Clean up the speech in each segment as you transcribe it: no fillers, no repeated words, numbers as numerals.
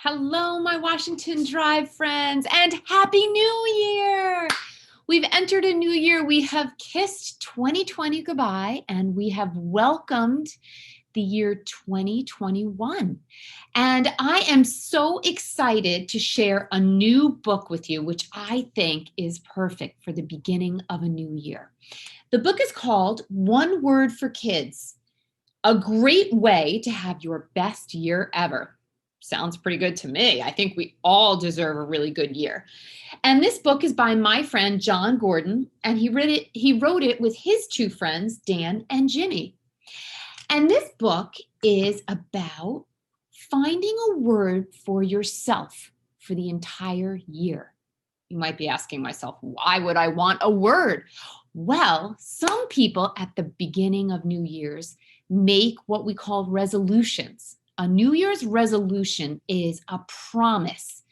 Hello, my Washington Drive friends, and Happy New Year! We've entered a new year. We have kissed 2020 goodbye, and we have welcomed the year 2021. And I am so excited to share a new book with you, which I think is perfect for the beginning of a new year. The book is called One Word for Kids, a great way to have your best year ever. Sounds pretty good to me. I think we all deserve a really good year. And this book is by my friend John Gordon, and he wrote it with his two friends, Dan and Jimmy. And this book is about finding a word for yourself for the entire year. You might be asking myself, why would I want a word? Well, some people at the beginning of New Year's make what we call resolutions. A New Year's resolution is a promise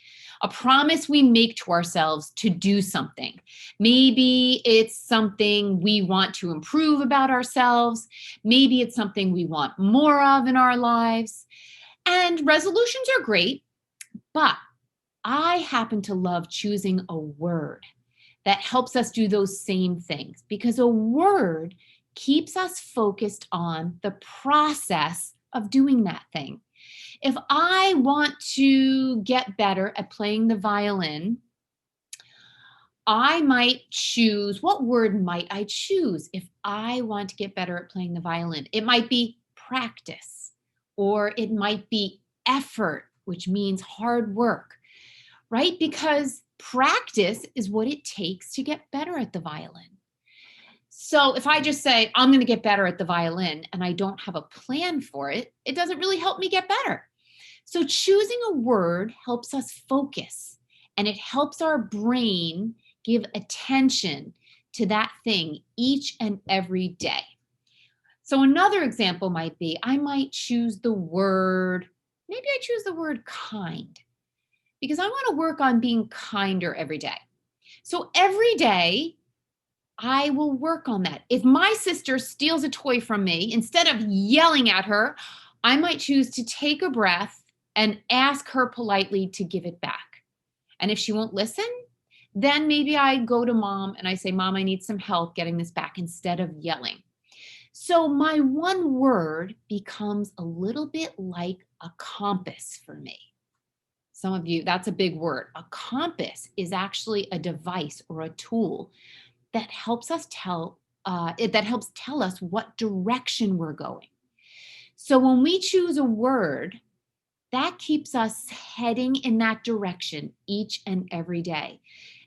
we make to ourselves to do something. Maybe it's something we want to improve about ourselves. Maybe it's something we want more of in our lives. And resolutions are great, but I happen to love choosing a word that helps us do those same things, because a word keeps us focused on the process of doing that thing. If I want to get better at playing the violin, I might choose, what word might I choose if I want to get better at playing the violin? It might be practice, or it might be effort, which means hard work, right? Because practice is what it takes to get better at the violin. So if I just say, I'm going to get better at the violin, and I don't have a plan for it, it doesn't really help me get better. So choosing a word helps us focus, and it helps our brain give attention to that thing each and every day. So another example might be, I might choose the word, maybe I choose the word kind, because I want to work on being kinder every day. So every day, I will work on that. If my sister steals a toy from me, instead of yelling at her, I might choose to take a breath and ask her politely to give it back. And if she won't listen, then maybe I go to mom and I say, Mom, I need some help getting this back, instead of yelling. So my one word becomes a little bit like a compass for me. Some of you, that's a big word. A compass is actually a device or a tool that helps tell us what direction we're going. So when we choose a word, that keeps us heading in that direction each and every day.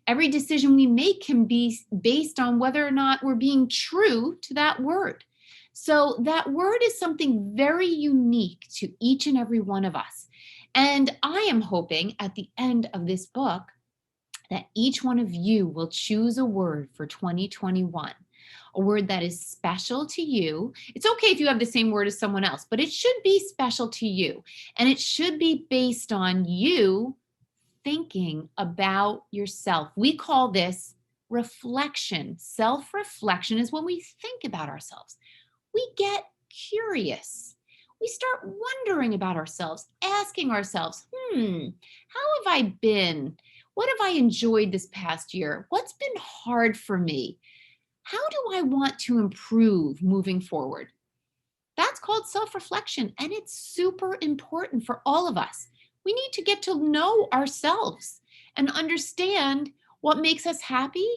Every decision we make can be based on whether or not we're being true to that word. So that word is something very unique to each and every one of us. And I am hoping at the end of this book that each one of you will choose a word for 2021, a word that is special to you. It's okay if you have the same word as someone else, but it should be special to you. And it should be based on you thinking about yourself. We call this reflection. Self-reflection is when we think about ourselves. We get curious. We start wondering about ourselves, asking ourselves, how have I been? What have I enjoyed this past year? What's been hard for me? How do I want to improve moving forward? That's called self-reflection, and it's super important for all of us. We need to get to know ourselves and understand what makes us happy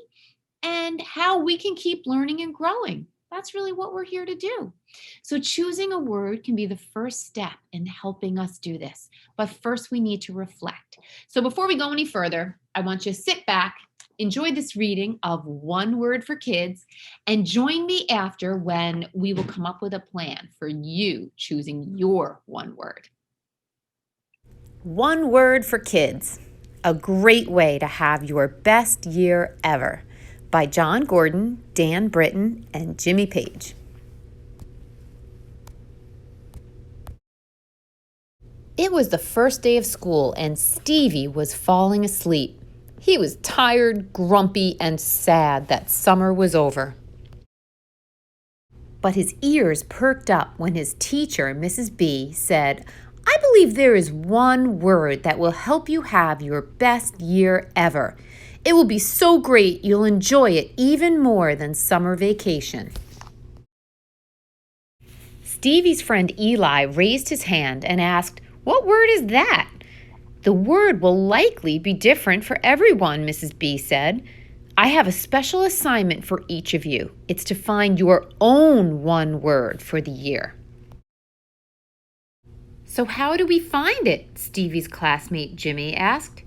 and how we can keep learning and growing. That's really what we're here to do. So choosing a word can be the first step in helping us do this. But first we need to reflect. So before we go any further, I want you to sit back, enjoy this reading of One Word for Kids, and join me after when we will come up with a plan for you choosing your one word. One Word for Kids, a great way to have your best year ever, by John Gordon, Dan Britton, and Jimmy Page. It was the first day of school, and Stevie was falling asleep. He was tired, grumpy, and sad that summer was over. But his ears perked up when his teacher, Mrs. B, said, "I I believe there is one word that will help you have your best year ever. It will be so great you'll enjoy it even more than summer vacation. Stevie's friend Eli raised his hand and asked, "What word is that?" "The word will likely be different for everyone," Mrs. B said. "I have a special assignment for each of you. It's to find your own one word for the year." "So how do we find it?" Stevie's classmate Jimmy asked.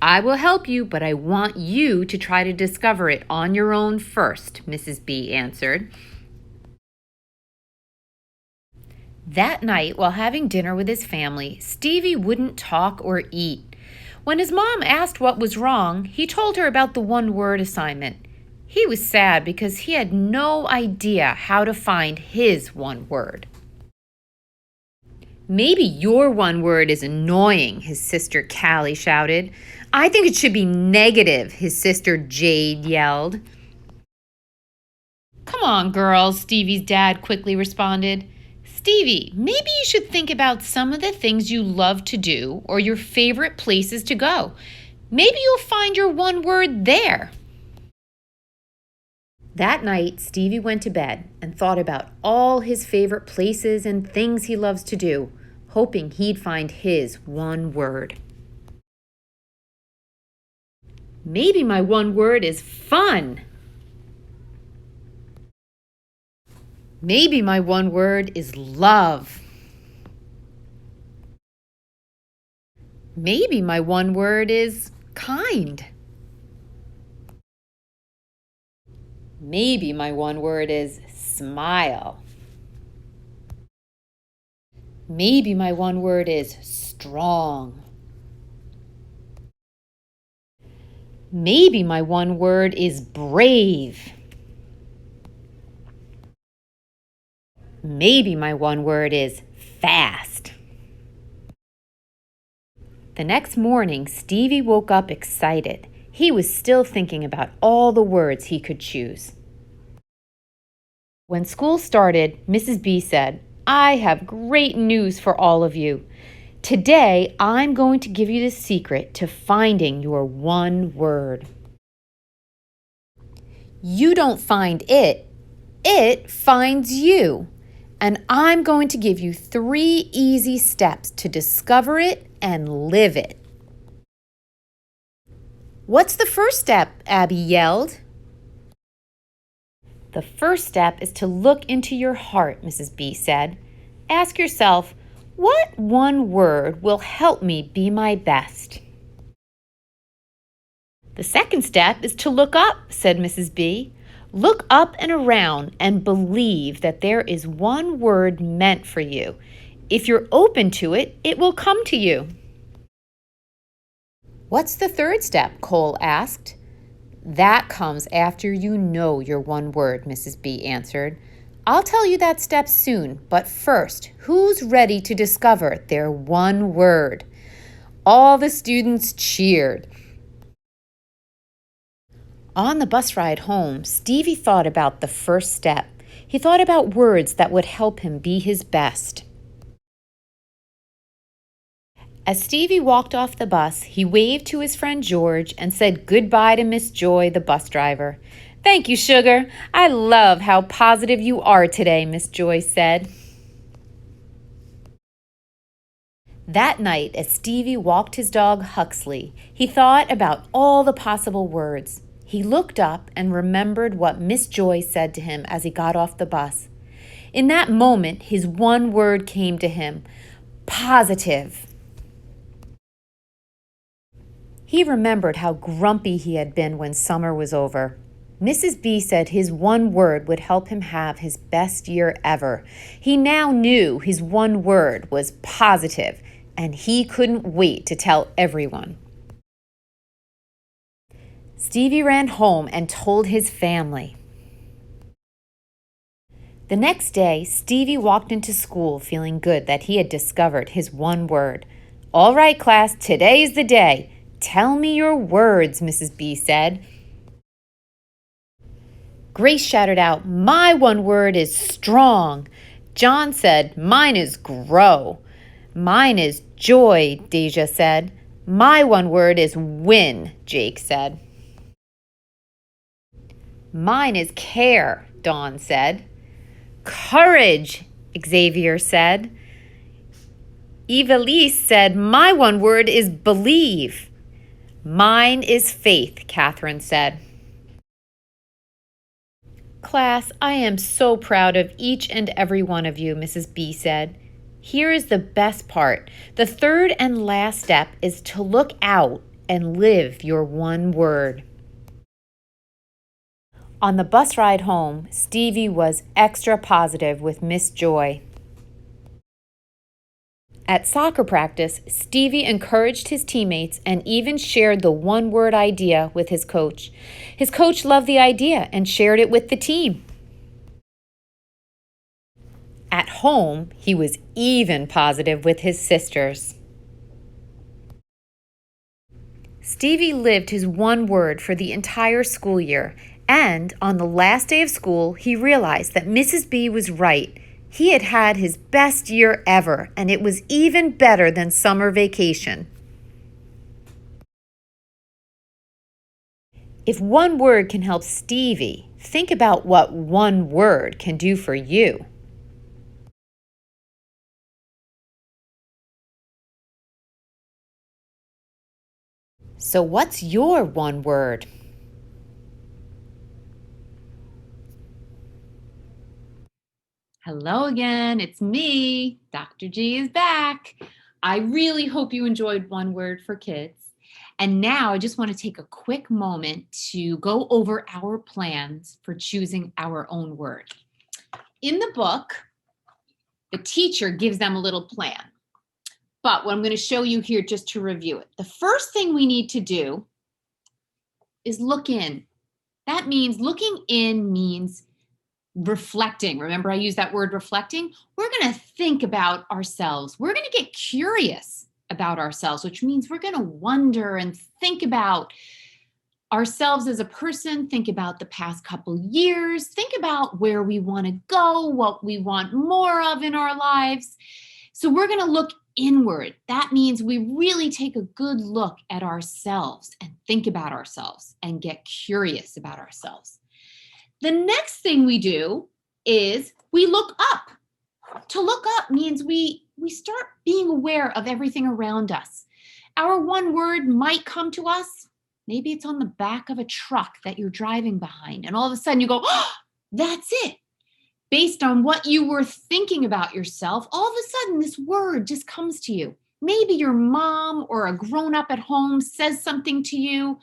"I will help you, but I want you to try to discover it on your own first," Mrs. B answered. That night, while having dinner with his family, Stevie wouldn't talk or eat. When his mom asked what was wrong, he told her about the one-word assignment. He was sad because he had no idea how to find his one word. "Maybe your one word is annoying," his sister Callie shouted. "I think it should be negative," his sister Jade yelled. "Come on, girls," Stevie's dad quickly responded. "Stevie, maybe you should think about some of the things you love to do or your favorite places to go. Maybe you'll find your one word there." That night, Stevie went to bed and thought about all his favorite places and things he loves to do, hoping he'd find his one word. "Maybe my one word is fun." "Maybe my one word is love." "Maybe my one word is kind." "Maybe my one word is smile." "Maybe my one word is strong." "Maybe my one word is brave." "Maybe my one word is fast." The next morning, Stevie woke up excited. He was still thinking about all the words he could choose. When school started, Mrs. B said, "I have great news for all of you. Today, I'm going to give you the secret to finding your one word. You don't find it, it finds you. And I'm going to give you 3 easy steps to discover it and live it." "What's the first step?" Abby yelled. "The first step is to look into your heart," Mrs. B said. "Ask yourself, what one word will help me be my best?" "The second step is to look up," said Mrs. B. "Look up and around and believe that there is one word meant for you. If you're open to it, it will come to you." "What's the third step?" Cole asked. "That comes after you know your one word," Mrs. B answered. "I'll tell you that step soon, but first, who's ready to discover their one word?" All the students cheered. On the bus ride home, Stevie thought about the first step. He thought about words that would help him be his best. As Stevie walked off the bus, he waved to his friend George and said goodbye to Miss Joy, the bus driver. "Thank you, sugar. I love how positive you are today," Miss Joy said. That night, as Stevie walked his dog Huxley, he thought about all the possible words. He looked up and remembered what Miss Joy said to him as he got off the bus. In that moment, his one word came to him: positive. He remembered how grumpy he had been when summer was over. Mrs. B said his one word would help him have his best year ever. He now knew his one word was positive, and he couldn't wait to tell everyone. Stevie ran home and told his family. The next day, Stevie walked into school feeling good that he had discovered his one word. "All right, class, today's the day. Tell me your words," Mrs. B said. Grace shouted out, "My one word is strong." John said, "Mine is grow." Mine is joy, Deja said. My one word is win, Jake said. Mine is care, Dawn said. Courage, Xavier said. Evelise said, my one word is believe. Mine is faith, Catherine said. Class, I am so proud of each and every one of you, Mrs. B said. Here is the best part. The third and last step is to look out and live your one word. On the bus ride home, Stevie was extra positive with Miss Joy. At soccer practice, Stevie encouraged his teammates and even shared the one-word idea with his coach. His coach loved the idea and shared it with the team. At home, he was even positive with his sisters. Stevie lived his one word for the entire school year, and on the last day of school, he realized that Mrs. B was right. He had had his best year ever, and it was even better than summer vacation. If one word can help Stevie, think about what one word can do for you. So what's your one word? Hello again, it's me. Dr. G is back. I really hope you enjoyed One Word for Kids. And now I just want to take a quick moment to go over our plans for choosing our own word. In the book, the teacher gives them a little plan. But what I'm going to show you here just to review it. The first thing we need to do is look in. That means looking in means reflecting. Remember, I use that word reflecting. We're going to think about ourselves. We're going to get curious about ourselves, which means we're going to wonder and think about ourselves as a person, think about the past couple years, think about where we want to go, what we want more of in our lives. So we're going to look inward. That means we really take a good look at ourselves and think about ourselves and get curious about ourselves. The next thing we do is we look up. To look up means we start being aware of everything around us. Our one word might come to us. Maybe it's on the back of a truck that you're driving behind, and all of a sudden you go, oh, that's it. Based on what you were thinking about yourself, all of a sudden this word just comes to you. Maybe your mom or a grown-up at home says something to you.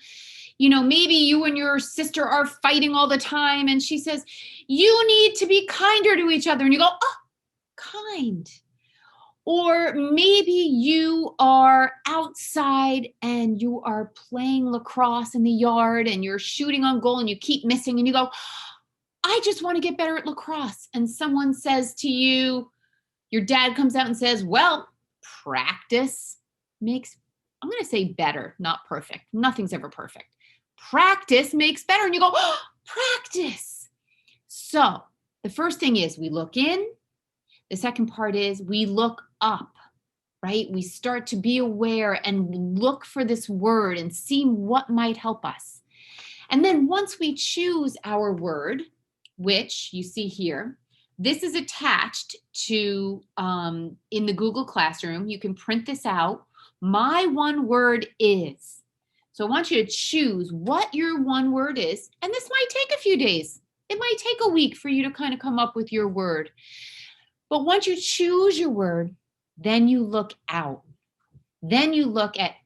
You know, maybe you and your sister are fighting all the time and she says, you need to be kinder to each other. And you go, oh, kind. Or maybe you are outside and you are playing lacrosse in the yard and you're shooting on goal and you keep missing and you go, I just want to get better at lacrosse. And someone says to you, your dad comes out and says, well, practice makes, I'm going to say better, not perfect. Nothing's ever perfect. Practice makes better. And you go, oh, practice. So the first thing is we look in. The second part is we look up, right? We start to be aware and look for this word and see what might help us. And then once we choose our word, which you see here, this is attached to in the Google Classroom. You can print this out. My one word is. So I want you to choose what your one word is. And this might take a few days. It might take a week for you to kind of come up with your word. But once you choose your word, then you look out. Then you look at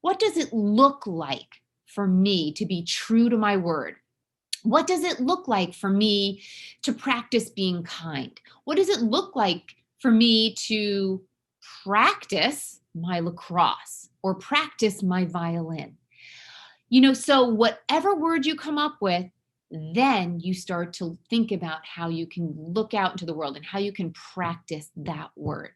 what does it look like for me to be true to my word? What does it look like for me to practice being kind? What does it look like for me to practice my lacrosse or practice my violin? You know, so whatever word you come up with, then you start to think about how you can look out into the world and how you can practice that word.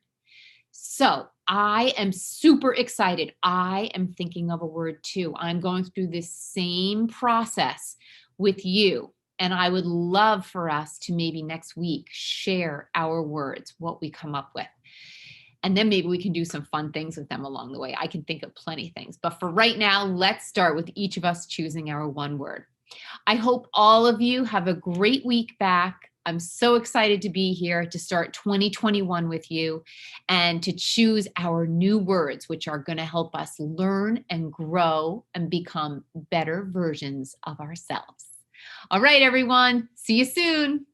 So I am super excited. I am thinking of a word too. I'm going through this same process with you. And I would love for us to maybe next week share our words, what we come up with. And then maybe we can do some fun things with them along the way. I can think of plenty of things. But for right now, let's start with each of us choosing our one word. I hope all of you have a great week back. I'm so excited to be here to start 2021 with you and to choose our new words, which are going to help us learn and grow and become better versions of ourselves. All right, everyone. See you soon.